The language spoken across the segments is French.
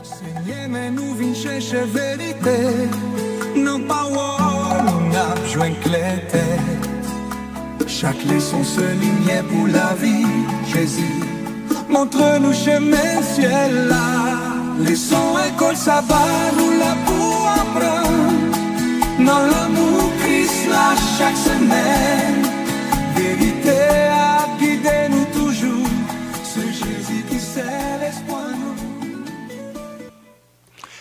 Seigneur, mais nous venons chercher vérité. Non pas nous n'a besoin clarté. Chaque leçon se lumière pour la vie, Jésus. Montre-nous chemin ciel là. Leçon école sabbat, nous la pour apprendre. Dans l'amour Christ là chaque semaine. Vérité à guider nous toujours. Ce Jésus qui c'est l'espoir nous.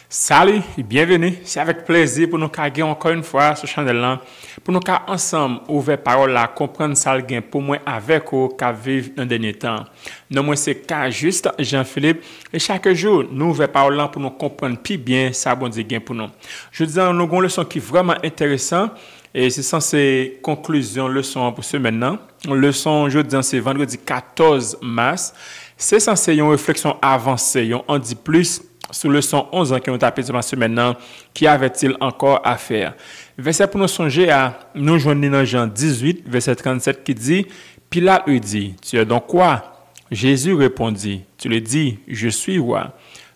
Salut et bienvenue. C'est avec plaisir pour nous carguer encore une fois sur chaîne là pour nous ensemble ouvrir parole là comprendre ça le gain pour moi avec vous qui vivre dans dernier temps. Non moi c'est juste Jean-Philippe et chaque jour nous ouvrir parole là pour nous comprendre plus bien ça bon Dieu gain pour nous. Je dis nous avons une leçon qui est vraiment intéressant et c'est censé conclusion leçon pour ce maintenant. Leçon je dis c'est vendredi 14 mars. C'est censé une réflexion avancée, on dit plus sur leçon 11 qui nous tapé ce maintenant, qui avait-il encore à faire? Verset pour nous songer à nous joindre dans Jean 18, verset 37 qui dit, Pilate lui dit, tu es donc quoi? Jésus répondit, tu le dis, je suis roi.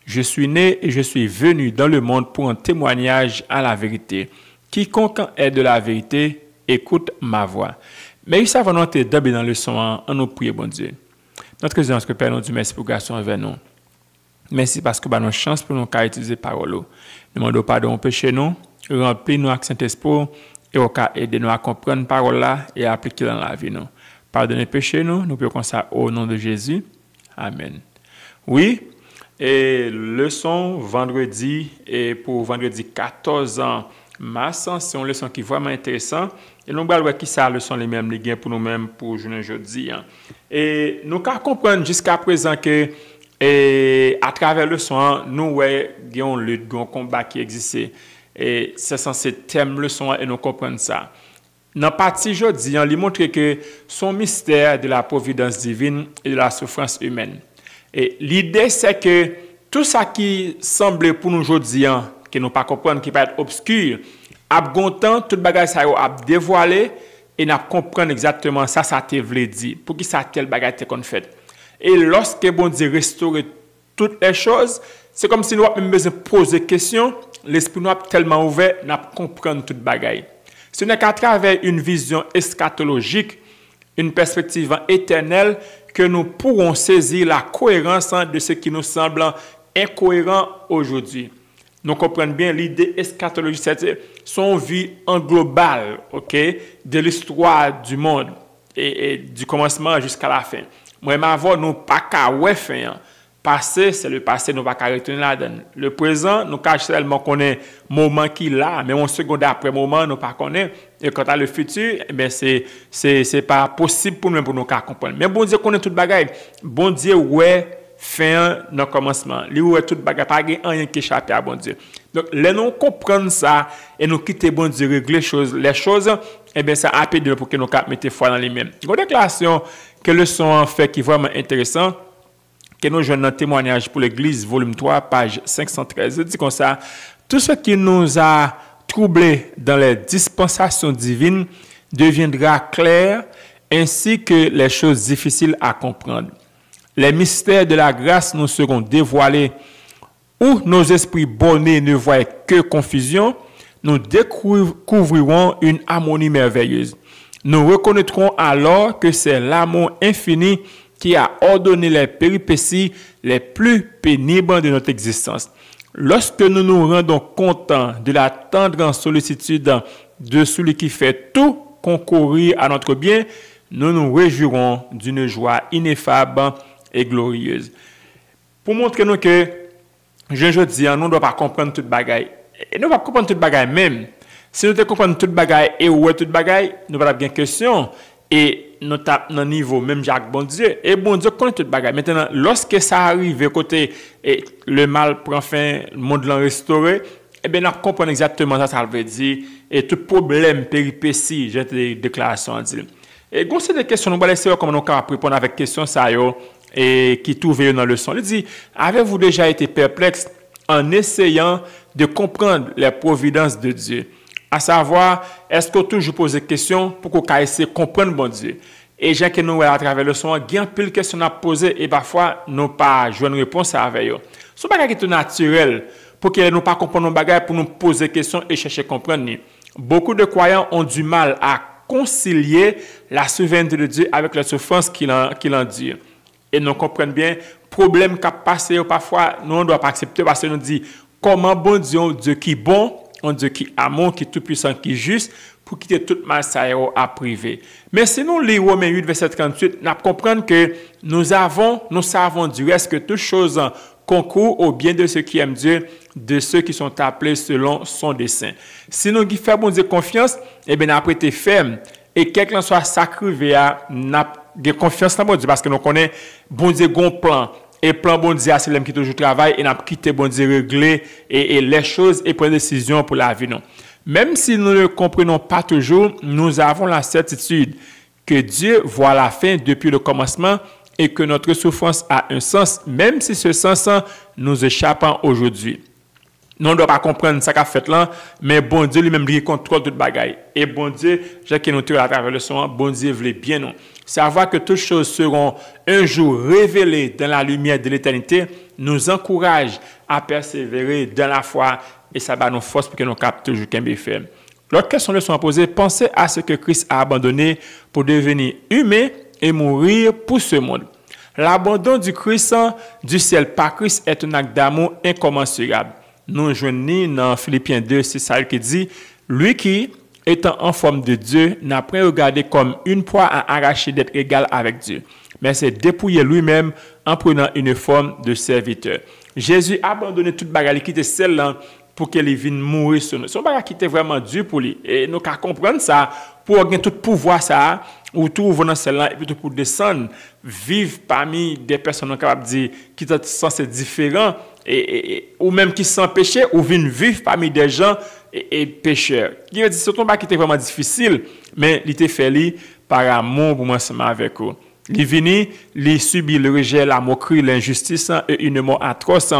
Je suis né et je suis venu dans le monde pour un témoignage à la vérité. Quiconque est de la vérité, écoute ma voix. Mais il s'avance noter d'abord dans le leçon en nous prier, bon Dieu. Notre Dieu, que Père, nous dit merci pour grâce envers nous. Merci parce que nous avons chance pour nous utiliser parole. Nous demandons pardon au péché nous, remplis-nous avec Saint-Esprit et au cas aider nous à comprendre parole là et à appliquer dans la vie nous. Pardonnez péché nous prions comme ça au nom de Jésus. Amen. Oui, et leçon vendredi et pour vendredi 14 mars, c'est une leçon qui est vraiment intéressante et nous allons voir qui ça leçon les mêmes les gains pour nous-mêmes pour aujourd'hui. Et nous allons comprendre jusqu'à présent que et à travers le son, nous avons une lutte, un combat qui existe. Et c'est censé thème le son et nous comprenons ça. Dans la partie aujourd'hui, il montre que son mystère de la providence divine et de la souffrance humaine. Et l'idée, c'est que tout ça qui semble pour nous aujourd'hui, que nous ne comprenons pas, qui peut être obscur, à bon temps, tout le bagage ça a dévoilé et nous comprenons exactement ça te voulait dire. Pour qui ça tel bagage qu'on fait. Et lorsque bon Dieu restaure toutes les choses, c'est comme si nous avons besoin de poser des questions, l'esprit nous a tellement ouvert, nous comprenons toute bagaille. Ce n'est qu'à travers une vision eschatologique, une perspective éternelle, que nous pourrons saisir la cohérence de ce qui nous semble incohérent aujourd'hui. Nous comprenons bien l'idée eschatologique, c'est son vie en global, de l'histoire du monde et du commencement jusqu'à la fin. Moi, ma voix, nous pas qu'à faire. Passé, c'est le passé, nous pas qu'à retenir là-dedans. Le présent, nous pas seulement connaît moment qui là, mais un second après moment, nous pas connaît. Et quant à le futur, eh bien, c'est pas possible pour nous comprendre. Mais bon Dieu connaît toute bagaille. Bon Dieu, ouais, fin dans commencement. Lui, ouais, toute bagaille, pas rien qui échappe à bon Dieu. Donc, les nous comprendre ça et nous quitter bon Dieu, régler les choses, eh bien, ça a pédé pour que nous mettions foi dans les mêmes. Une déclaration que le son en fait qui est vraiment intéressant, que nous jouons dans témoignage pour l'Église, volume 3, page 513. Il dit comme ça, tout ce qui nous a troublés dans les dispensations divines deviendra clair, ainsi que les choses difficiles à comprendre. Les mystères de la grâce nous seront dévoilés, où nos esprits bornés ne voient que confusion, nous découvrirons une harmonie merveilleuse. Nous reconnaîtrons alors que c'est l'amour infini qui a ordonné les péripéties les plus pénibles de notre existence. Lorsque nous nous rendons compte de la tendre sollicitude de celui qui fait tout concourir à notre bien, nous nous réjouirons d'une joie ineffable et glorieuse. Pour montrer nous que, je dis, nous ne devons pas comprendre toute bagaille. Et nous ne devons pas comprendre toute bagaille même. Si nous comprenons toute bagaille et où est toute bagaille, nous avons bien question. Et nous tapons dans le niveau, même Jacques, bon Dieu. Et bon Dieu connaît toute bagaille. Maintenant, lorsque ça arrive, côté et le mal prend fin, le monde l'a restauré, eh bien, nous comprenons exactement ça veut dire. Et tout problème, péripétie, j'ai des déclarations à dire. Et quand c'est des questions, nous allons essayer comment nous répondre avec questions ça et qui trouvent dans le son. Il dit, avez-vous déjà été perplexe en essayant de comprendre les providences de Dieu? À savoir, est-ce que toujours poser des questions pour qu'on essaie de comprendre bon Dieu? Et j'ai que nous à travers le son, il y a un peu de questions à poser et parfois nous pas jouer une réponse avec eux. Ce bagage qui est tout naturel pour que nous pas comprendre nos bagages, pour nous poser des questions et chercher à comprendre. Beaucoup de croyants ont du mal à concilier la souveraineté de Dieu avec la souffrance qu'il endure. Et nous comprenons bien, problème qui a passé parfois, nous ne doit pas accepter parce que nous dit comment bon Dieu, un Dieu qui est bon, un Dieu qui est amour, qui est tout puissant, qui est juste, pour quitter toute mal ça à privé. Mais si nous lisons Romains 8, verset 38, nous comprenons que nous savons du reste que toute chose concourt au bien de ceux qui aiment Dieu, de ceux qui sont appelés selon son dessein. Si nous faisons bon Dieu confiance, eh bien, nous avons été fermes. Et quelqu'un soit sacrifié à confiance dans bon Dieu, parce que nous connaissons bon Dieu un plan. Et plan bon Dieu, c'est l'homme qui toujours travaille et n'a quitté bon Dieu régler et les choses et prendre des décisions pour la vie. Non. Même si nous ne le comprenons pas toujours, nous avons la certitude que Dieu voit la fin depuis le commencement et que notre souffrance a un sens, même si ce sens nous échappe aujourd'hui. Nous ne devons pas comprendre ce qu'a fait là, mais bon Dieu lui-même lui contrôle toute bagaille. Et bon Dieu, j'ai qui nous à travers le son, bon Dieu voulait bien nous. Savoir que toutes choses seront un jour révélées dans la lumière de l'éternité nous encourage à persévérer dans la foi et ça va nous force pour que nous captons toujours qu'un fait. L'autre question de sont posée, pensez à ce que Christ a abandonné pour devenir humain et mourir pour ce monde. L'abandon du Christ du ciel par Christ est un acte d'amour incommensurable. Nous joignons dans Philippiens 2, c'est ça qui dit, lui qui, étant en forme de Dieu, n'a pas regardé comme une proie à arracher d'être égal avec Dieu, mais s'est dépouillé lui-même en prenant une forme de serviteur. Jésus a abandonné toute bagarre qui était celle-là pour qu'elle vienne mourir sur nous. Son bagarre qui était vraiment dur pour lui. Et nous devons comprendre ça, pour avoir tout pouvoir ça, ou tout dans celle-là, et puis pour descendre, vivre parmi des personnes capables de dire qui sont censés différents, ou même qui sont péchés, ou viennent vivre parmi des gens et pécheurs. Il veut dire c'est un bagarre qui était vraiment difficile, mais il était fait par amour pour moi ensemble avec eux. Il venu, il subit le rejet, la moquerie, l'injustice et une mort atroce.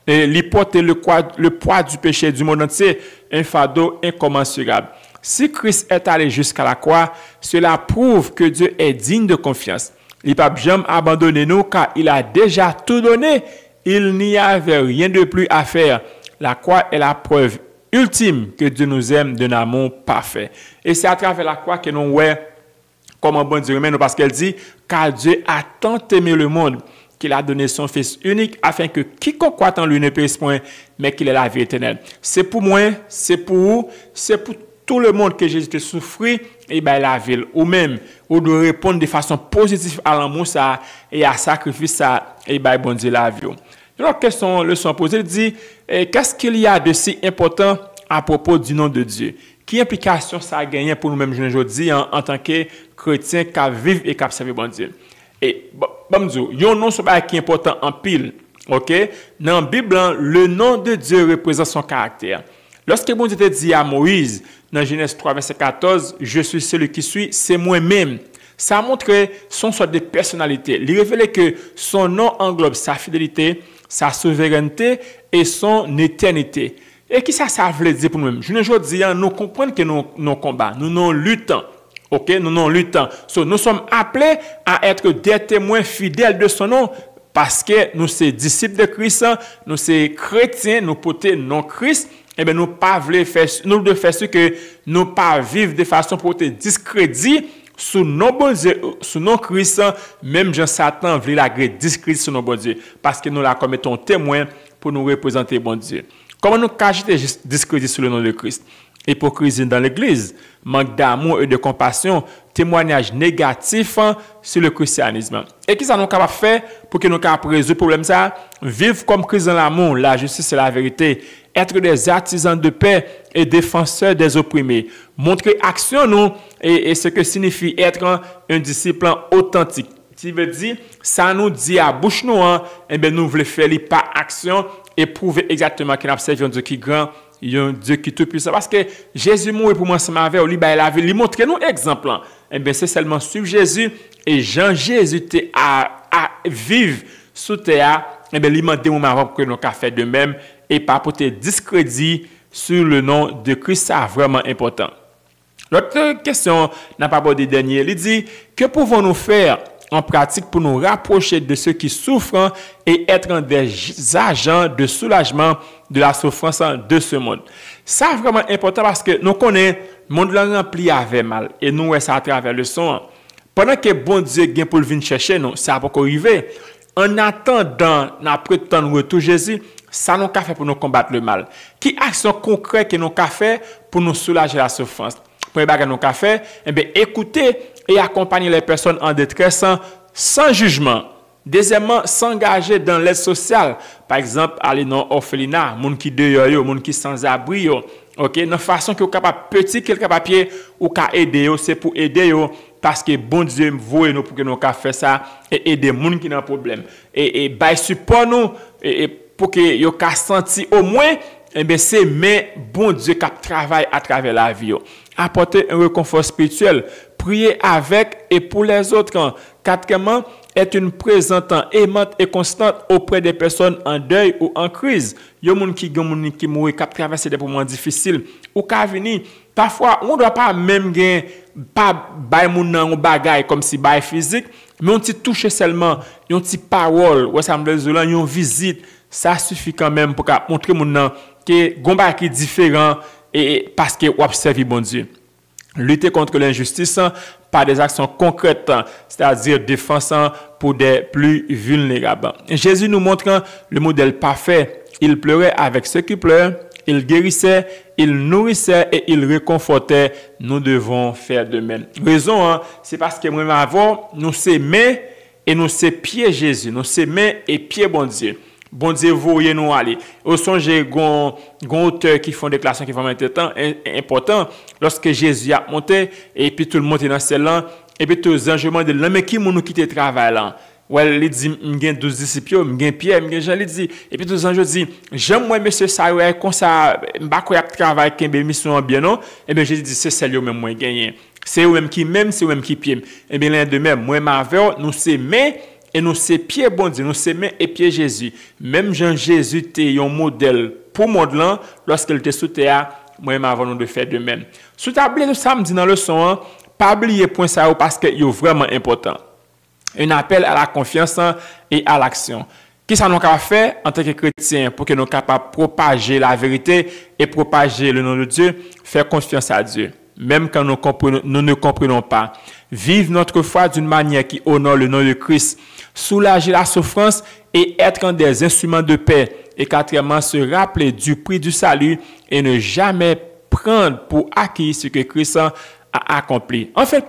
Il porte le poids du péché du monde entier, un fardeau incommensurable. Si Christ est allé jusqu'à la croix, cela prouve que Dieu est digne de confiance. Il n'a pas jamais abandonné nous car il a déjà tout donné. Il n'y avait rien de plus à faire. La croix est la preuve ultime que Dieu nous aime d'un amour parfait. Et c'est à travers la croix que nous voyons comment bon Dieu aime nous, parce qu'elle dit, car Dieu a tant aimé le monde qu'il a donné son Fils unique afin que quiconque croit en lui ne périsse point, mais qu'il ait la vie éternelle. C'est pour moi, c'est pour vous, c'est pour tout le monde que Jésus te souffrit, et bien la ville, ou même, ou de répondre de façon positive à l'amour ça, et à sacrifice ça, et bien bon Dieu la vie. Alors, question le sont posées, dit, qu'est-ce qu'il y a de si important à propos du nom de Dieu? Quelle implication ça a gagné pour nous-mêmes aujourd'hui en tant que chrétiens qui vivent et qui servent bon Dieu? Et, bon, il y a un nom qui est important en pile. Ok? Dans la Bible, le nom de Dieu représente son caractère. Lorsque bon Dieu te dit à Moïse, dans Genèse 3, verset 14, je suis celui qui suis, c'est moi-même. Ça montre son sort de personnalité. Il révèle que son nom englobe sa fidélité, sa souveraineté et son éternité. Et qui ça veut dire pour nous-mêmes? Je ne dis pas, nous comprenons que nous combattons, nous luttons. Ok, nous luttons. So, nous sommes appelés à être des témoins fidèles de son nom parce que nous sommes disciples de Christ, nous sommes chrétiens, nous portons non Christ. Eh bien, nous devons faire ce que nous pas vivre de façon pour te discrédit sous nos bon Dieu, sous nos Christ, même Jean Satan veut la discrédit sur nos bon Dieu parce que nous la commettons témoins pour nous représenter bon Dieu. Comment nous cacher discrédit sur le nom de Christ? Hypocrisie dans l'Église, manque d'amour et de compassion, témoignage négatif sur le christianisme. Et qui ça nous capable faire pour que nous capables résoudre le problème ça? Vivre comme Christ dans l'amour, la justice et la vérité. Être des artisans de paix et défenseurs des opprimés. Montrer action nous et ce que signifie être un disciple authentique. Ça veut dire, ça nous dit à bouche nous, et bien nous voulons faire par action et prouver exactement qu'il a servi un Dieu qui est grand, un Dieu qui est tout puissant. Parce que Jésus mourit pour moi, ça m'avait, il montre nous exemple. Et bien c'est seulement suivre Jésus et Jean-Jésus à vivre sous terre. Et bien il m'a demandé pour que nous fassions de même et pas porter discrédit sur le nom de Christ, c'est vraiment important. L'autre question n'a pas abordé dernier. Il dit, que pouvons-nous faire en pratique pour nous rapprocher de ceux qui souffrent et être des agents de soulagement de la souffrance de ce monde. Ça c'est vraiment important parce que nous connaissons le monde rempli avec mal et nous voyons ça à travers le son. Pendant que bon Dieu vient pour venir chercher nous, ça va pas arriver. En attendant, après temps de retour Jésus, ça nous fait pour nous combattre le mal. Qui action concrète que nous fait pour nous soulager la souffrance? Premier bagage nous fait, écouter et accompagner les personnes en détresse sans jugement. Deuxièmement, s'engager dans l'aide sociale. Par exemple, aller dans l'orphelinat, moun qui dehors, moun qui sans abri, OK, de façon que vous capable petit quelque papier ou ka aider c'est pour aider parce que bon Dieu voit nous pour que nous ka faire ça et aider moun qui dans problème et by support nous et pour que yo ka senti au moins c'est mais bon Dieu qui travaille à travers la vie. Apporter un réconfort spirituel, prier avec et pour les autres. Quatrièmement, être une présente aimante et constante auprès des personnes en deuil ou en crise. Il y a des gens qui mourent, qui traversent des moments difficiles ou qui venir. Parfois, on ne doit pas même gagner pas un bagage comme si bail physique, mais on t'y touche seulement, on t'y parole, ou ça me désolant, une visite, ça suffit quand même pour montrer mon nom que gomba qui différent et parce que observe bon Dieu. Lutter contre l'injustice par des actions concrètes, c'est-à-dire défense pour des plus vulnérables. Jésus nous montre le modèle parfait. Il pleurait avec ceux qui pleurent, il guérissait, il nourrissait et il réconfortait. Nous devons faire de même. Raison, c'est parce que moi avant, nous s'aimer et nous c'est pied Jésus, nous s'aimer et pied bon Dieu. Bon Dieu, voyez nous aller. Au songe, gon auteurs qui font des déclarations qui vont être important. Lorsque Jésus a monté, et puis tout le monde est dans celle-là, et puis tous les anges demandent, mais qui m'a quitté le travail là? Ouais, il dit, m'gain 12 disciples, m'gain Pierre, m'gain Jean, il dit, et puis tous les anges disent, j'aime moi, monsieur Saoué, comme ça, m'bako y'a travail, qu'un mission bien, non? Et bien, Jésus dit, c'est celle-là même moi gagné. C'est eux même qui m'aime, c'est eux même qui pied. Et bien, l'un de même, moi, ma veille, nous s'aimer, et nous c'est pied bon Dieu, nous c'est main et pied Jésus. Même Jean Jésus était un modèle pour monde là lorsqu'il était sous terre, moi avant nous de faire de même. Sous table de samedi dans le son, pas oublier point ça parce que est vraiment important. Un appel à la confiance et à l'action. Qui ça nous a fait en tant que chrétiens pour que nous capables de propager la vérité et propager le nom de Dieu, faire confiance à Dieu. Même quand nous ne comprenons pas. Vivre notre foi d'une manière qui honore le nom de Christ. Soulager la souffrance et être des instruments de paix. Et quatrièmement, se rappeler du prix du salut et ne jamais prendre pour acquis ce que Christ a accompli. En fait,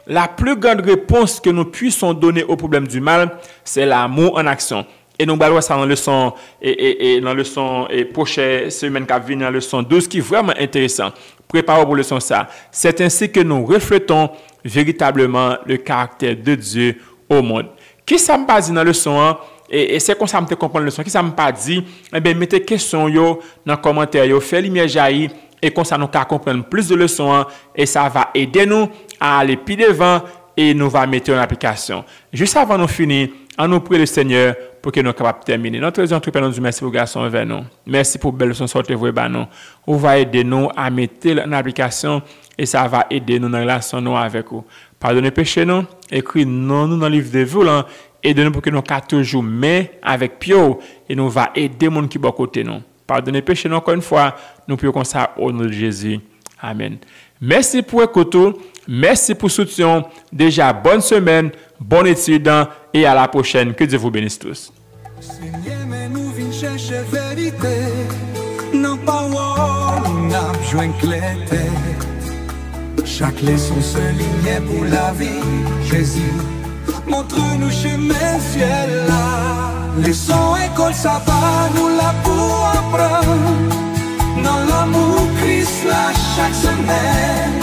la plus grande réponse que nous puissions donner au problème du mal, c'est l'amour en action. Et nous allons voir ça dans le leçon et dans le leçon et prochaine semaine qui vient dans le leçon 12 qui est vraiment intéressant. Préparez pour le leçon ça. C'est ainsi que nous reflétons véritablement le caractère de Dieu au monde. Qui ça me pas dit dans le leçon et c'est comme ça me comprendre le leçon. Qui ça me pas dit eh bien mettez question yo dans commentaire yo, fait lumière jaillir et comme ça nous ca comprendre plus de leçons et ça va aider nous à aller plus devant et nous va mettre en application. Juste avant nous finir, on nous prie le Seigneur pour que nous soyons capables de terminer. Notre Dieu, nous du merci pour grâce envers nous. Merci pour belle leçon sortie vous et nous. Vous va aider nous à mettre en application et ça va aider nous dans la relation nous avec vous. Pardonnez péché nous, écrit non nous dans le livre de vous là, aidez-nous pour que nous soyons toujours mais avec Pio et nous va aider les gens qui sont à côté nous. Pardonnez péché nous encore une fois, nous prions comme ça au nom de Jésus. Amen. Merci pour écouter, merci pour soutien. Déjà bonne semaine, bonne étude et à la prochaine. Que Dieu vous bénisse tous. Seigneur, mais nous venons chercher vérité. Non pas on a besoin de chaque leçon se ligne pour la vie. Jésus, montre-nous chemin ciel là. Leçon école ça va nous la pour apprendre. Dans l'amour Christ là chaque semaine.